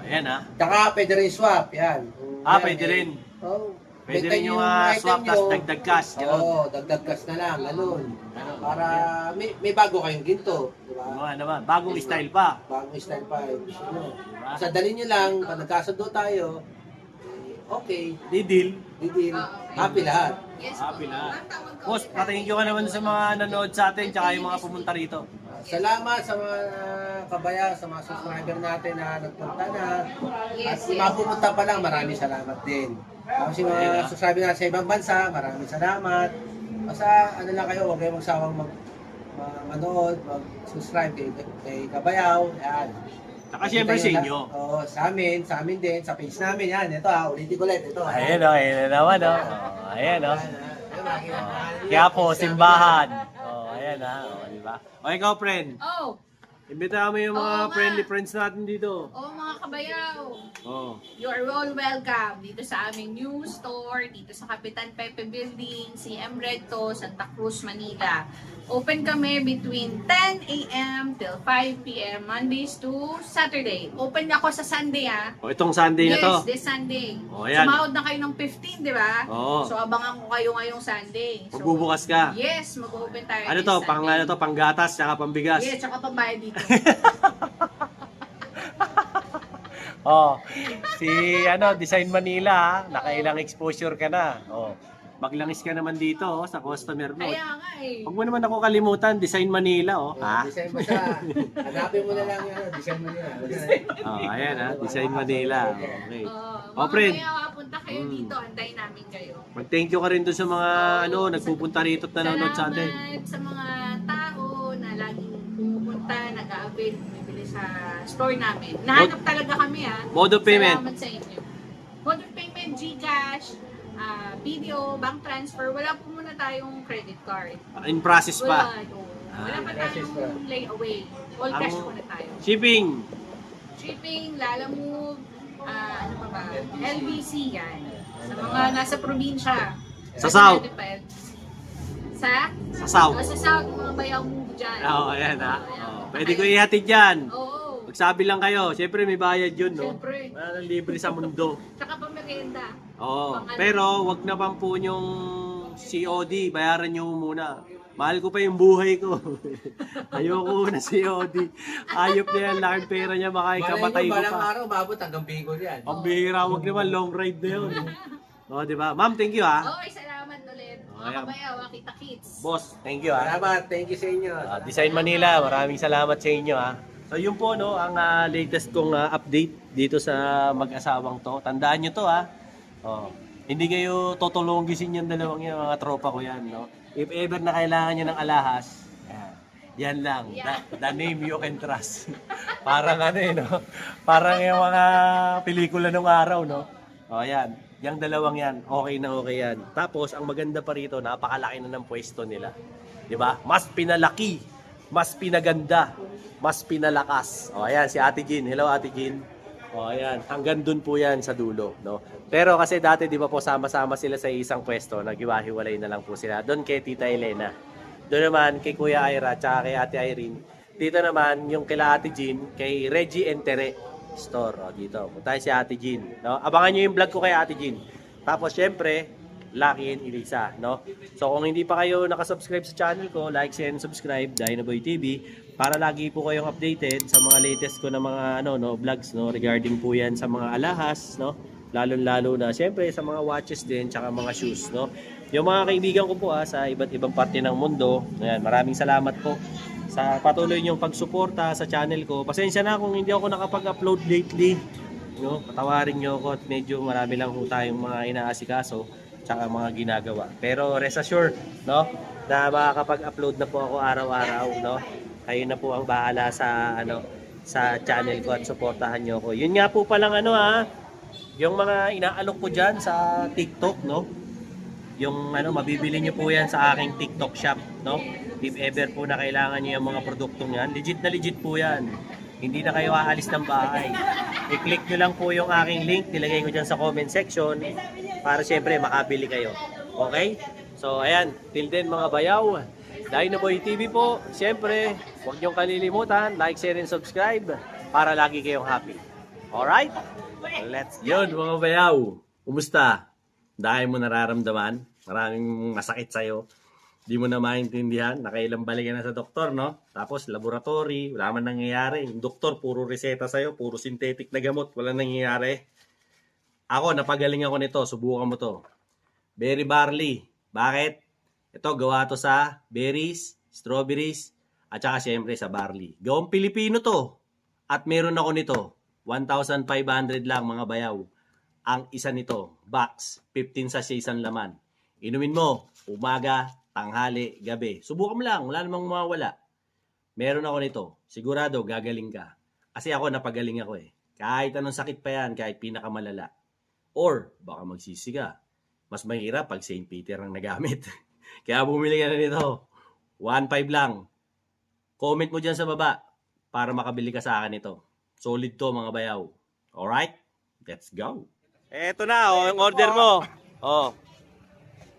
Ayan ah. Tsaka pwede rin swap, yan. Pwede rin. Oo. Pwede Benta rin yung nyo item swap, nyo. tapos dagdag cash. Ganun. Oo, dagdag cash na lang, ganun. Para may bago kayong ginto, di ba? Ano naman, bagong style pa. Bagong style pa, gusto nyo. Basta dali nyo lang, pag nagkasundo tayo, okay, Di deal. didil, happy lahat. Yes, Happy na. Tawag ko. Boss, patingin ko ka naman sa mga nanonood sa atin, tsaka yung mga pumunta rito. Salamat sa mga kabaya, sa mga subscriber natin na nagpunta na. At Yes, yung mga pupunta pa lang, maraming salamat din. Tapos yung mga subscriber natin sa ibang bansa, maraming salamat. Basta ano lang kayo, huwag kayong magsawang manood, mag-subscribe kay Kabayaw. Yan. Saka syempre sa inyo. Oo, sa amin din, sa page namin. Yan, ito ulitin ko ulit. Ito. Ayan o, ayan na naman o. Ayan o. Kaya po, simbahan. Ayan ha, di ba? O ikaw, friend. Oh, Imbitahan mo yung mga Oo nga. friendly friends natin dito. mga kabayaw. Oh. You are all welcome dito sa aming new store, dito sa Kapitan Pepe Building, CM Recto, Santa Cruz, Manila. Open kami between 10 a.m. till 5 p.m. Mondays to Saturday. Open ako sa Sunday O itong Sunday na to. Yes, this Sunday. Oh, ayan. Sumahod na kayo ng 15, di ba? Oo. So abangan ko kayo ngayong Sunday. So, Magbubukas ka. yes, mag-open tayo Ano this to, Sunday. panggatas, tsaka pambigas. Yes, tsaka pambayad dito. Oh, si Design Manila ha, nakailang exposure ka na. Oh. Maglangis ka naman dito sa customer mo. Kaya nga eh. Huwag mo naman ako kalimutan, Design Manila ha. Design mo siya. Hanapin mo na lang yan. Design mo niya. Oh, ayan ha, Design Manila. Okay. Mga friend. kaya punta kayo dito, antayin namin kayo. Mag-thank you ka rin doon sa mga nagpupunta rito at nanonood sa atin. Salamat sa mga tao na laging pumupunta, nag-a-avail, bumibili sa store namin. Nahanap talaga kami Mode of payment. Salamat sa inyo. Mode of payment, GCash, video, bank transfer. Wala po muna tayong credit card. In process pa. Wala pa tayong layaway. All Ang- cash muna tayo. Shipping. Shipping, Lalamove, ano pa ba? LBC yan. Sa mga nasa probinsya. Sa South. Sa? Sa South. Sa South, mga bayaw move dyan. Oo, ayan ha. Ayan. Oh, pwede ko ihatid dyan. Oo. Magsabi lang kayo, siyempre may bayad yun, no? Siyempre. Wala nang libre sa mundo. Tsaka pa merienda. Oo, pero wag na pang po yung COD, bayaran nyo muna. Mahal ko pa yung buhay ko. Ayoko na COD. Ayop na yan, laking pera niya, baka ikamatay ko Balang pa. araw, mabot hanggang Bicol yan. Ang bihira, wag naman, long ride na yun. O, di ba? Ma'am, thank you ha. Okay, salamat ulit. Mga Ayan. kabayaw, kita kits. Boss, thank you ha. Salamat. Thank you sa inyo. Design Manila, maraming salamat sa inyo ha. So yun po no, ang latest kong update dito sa mag-asawang to. Tandaan nyo to ha. Oh, hindi kayo totolonggisin yung dalawang yan, mga tropa ko yan. No? If ever na kailangan nyo ng alahas, yan lang. The name you can trust. Parang ano no? Parang yung mga pelikula nung araw, no? O yan. Yung dalawang yan, okay na okay yan. Tapos, ang maganda pa rito, napakalaki na ng pwesto nila. 'Di ba? Mas pinalaki, mas pinaganda mas pinalakas. O, ayan, si Ate Jean. Hello, Ate Jean. O, ayan. Hanggang dun po yan sa dulo, no? Pero kasi dati, di ba po, sama-sama sila sa isang pwesto. Naghiwa-hiwalay na lang po sila. Doon kay Tita Elena. Doon naman kay Kuya Ira, tsaka kay Ate Irene. Dito naman, yung kila Ate Jean, kay Reggie Entere Store. O, dito. Punta si Ate Jean. No? Abangan nyo yung vlog ko kay Ate Jean. Tapos, syempre, Lucky and Elisa, no? So kung hindi pa kayo nakasubscribe sa channel ko, like, share, and subscribe, Dynaboy TV, para lagi po kayong updated sa mga latest ko na mga vlogs, no, regarding po 'yan sa mga alahas, no? Lalo na syempre sa mga watches din, tsaka mga shoes, no? Yung mga kaibigan ko po sa iba't ibang parte ng mundo, ayan, maraming salamat po sa patuloy niyong pagsuporta sa channel ko. Pasensya na kung hindi ako nakapag-upload lately, no? Patawarin niyo ako at medyo marami lang po tayong mga inaasikaso tsaka mga ginagawa. Pero rest assured, no, na makakapag-upload na po ako araw-araw, no. Kayo na po ang bahala sa sa channel ko at suportahan niyo ako. Yun nga po palang yung mga inaalok ko diyan sa TikTok, no. Yung mabibili niyo po 'yan sa aking TikTok shop, no. If ever po na kailangan niyo yung mga produktong 'yan, legit na legit po 'yan. Hindi na kayo aalis ng bahay. I-click nyo lang po yung aking link, nilagay ko dyan sa comment section para syempre makabili kayo. Okay? So ayan, till then mga bayaw, Dynaboy TV po. Syempre, huwag nyong kalilimutan, like, share, and subscribe para lagi kayong happy. Alright? Let's yun mga bayaw. Kumusta? Dahil mo nararamdaman, maraming masakit sa'yo. Di mo na maintindihan, nakailang balik na sa doktor, no? Tapos laboratory, wala man nangyayari. Yung doktor, puro reseta sa'yo, puro synthetic na gamot, wala nangyayari. Ako, napagaling ako nito, subukan mo to. Berry barley. Bakit? Ito, gawa to sa berries, strawberries, at saka syempre sa barley. Gawang Pilipino to. At meron ako nito, 1,500 lang mga bayaw. Ang isa nito, box, 15 sachets ang laman. Inumin mo, umaga, tanghali, gabi. Subukan mo lang, wala namang mawawala. Meron ako nito. Sigurado, gagaling ka. Kasi ako, napagaling ako eh. Kahit anong sakit pa yan, kahit pinakamalala. Or, baka magsisi ka. Mas mahirap pag St. Peter ang nagamit. Kaya bumili ka na nito. 1.5 lang. Comment mo dyan sa baba para makabili ka sa akin ito. Solid to mga bayaw. Alright? Let's go. Eto na, ang order mo. Oh.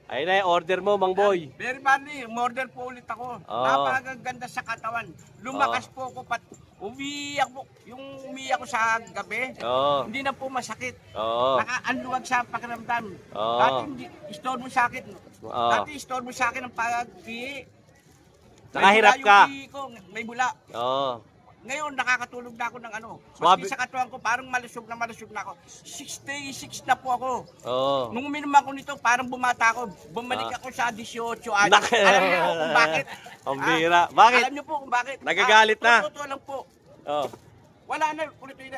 Ayun na yung order mo, Mang Boy. Very badly, umorder po ulit ako. Napakaganda sa katawan. Lumakas po ako, umiiyak po. Yung umiiyak ko sa gabi, hindi na po masakit. Nakaanluwag sa pakiramdam. Dati istorbo sa akin. Dati istorbo sa akin ang pag-ihi. Nakahirap ka. Yung ihi ko, may bula. Ngayon, nakakatulog na ako ng Maski sa katawan ko, parang malusog na ako. 66 na po ako. Nung uminom ako nito, parang bumata ako. Bumalik ako sa 18 anos. Alam niyo po kung bakit? Ang bira. Bakit? Alam niyo po kung bakit? Nagagalit na. Totoo lang po. Wala na,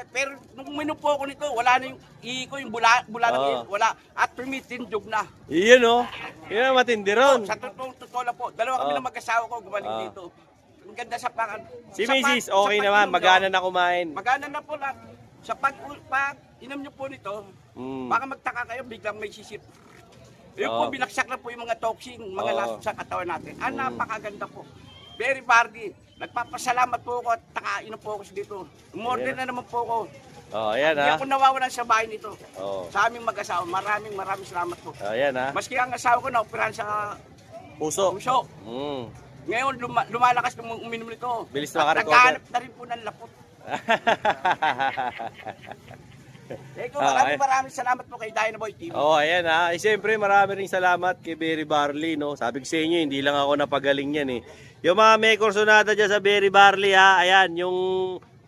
pero nung uminom po ako nito, wala na yung ihi ko, yung bula ng ihi, wala. At tumitindog na. Iyon Yun ang matindi ron. Sa totoo lang po, dalawa kami ng mag-asawa ko gumaling dito. Ang ganda sa pangan. Si Mrs. okay naman, magana na kumain. Magana na po lang. Sa pag inom nyo po nito, baka magtaka kayo, biglang may sisip. Yung po, binaksak na po yung mga toxin, mga lasot sa katawan natin. Napakaganda po. Very bargain. Nagpapasalamat po ako at nakainom po ako dito. Umorder na naman po ako. Ayan Hindi ako nawawalan sa bahay nito. Sa aming mag-asawa. Maraming salamat po. Ayan Maski ang asawa ko na-operahan sa puso. Ngayon, lumalakas nung uminom nito. Bilis na makarecover. Nagkahanap na rin po ng lapot. Maraming salamat po kay Dynaboy TV. Ayan siyempre marami rin salamat kay Berry Barley, no? Sabi ko sa inyo, hindi lang ako napagaling yan eh. Yung mga may kursonada dyan sa Berry Barley ayan, yung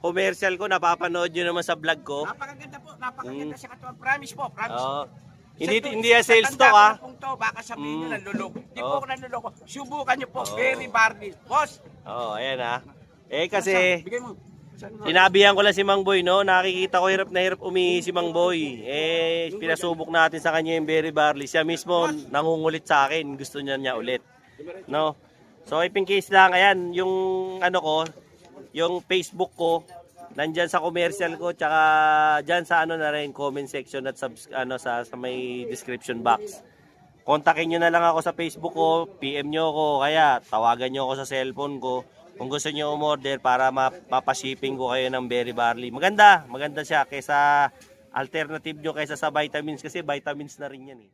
commercial ko, napapanood nyo naman sa vlog ko. Napakaganda po, napakaganda sa katawan. Promise po, promise. Hindi yan sales talk Baka sabihin nyo nanluloko. Hindi po ako nanluloko. Subukan nyo po, Berry Barley. Boss! Ayan kasi bigay mo. sinabihan ko lang si Mang Boy, no? Nakikita ko hirap na hirap umihi si Mang Boy. Pinasubok natin sa kanya yung Berry Barley. Siya mismo nangungulit sa akin. Gusto niya ulit. No? So, if in case lang, ayan, yung yung Facebook ko, nandyan sa commercial ko, tsaka dyan sa na rin, comment section at sa may description box. Kontakin nyo na lang ako sa Facebook ko, PM nyo ako, kaya tawagan nyo ako sa cellphone ko Kung gusto nyo umorder para mapapashipping ko kayo ng berry barley. Maganda siya kaysa alternative nyo kaysa sa vitamins kasi vitamins na rin yan eh.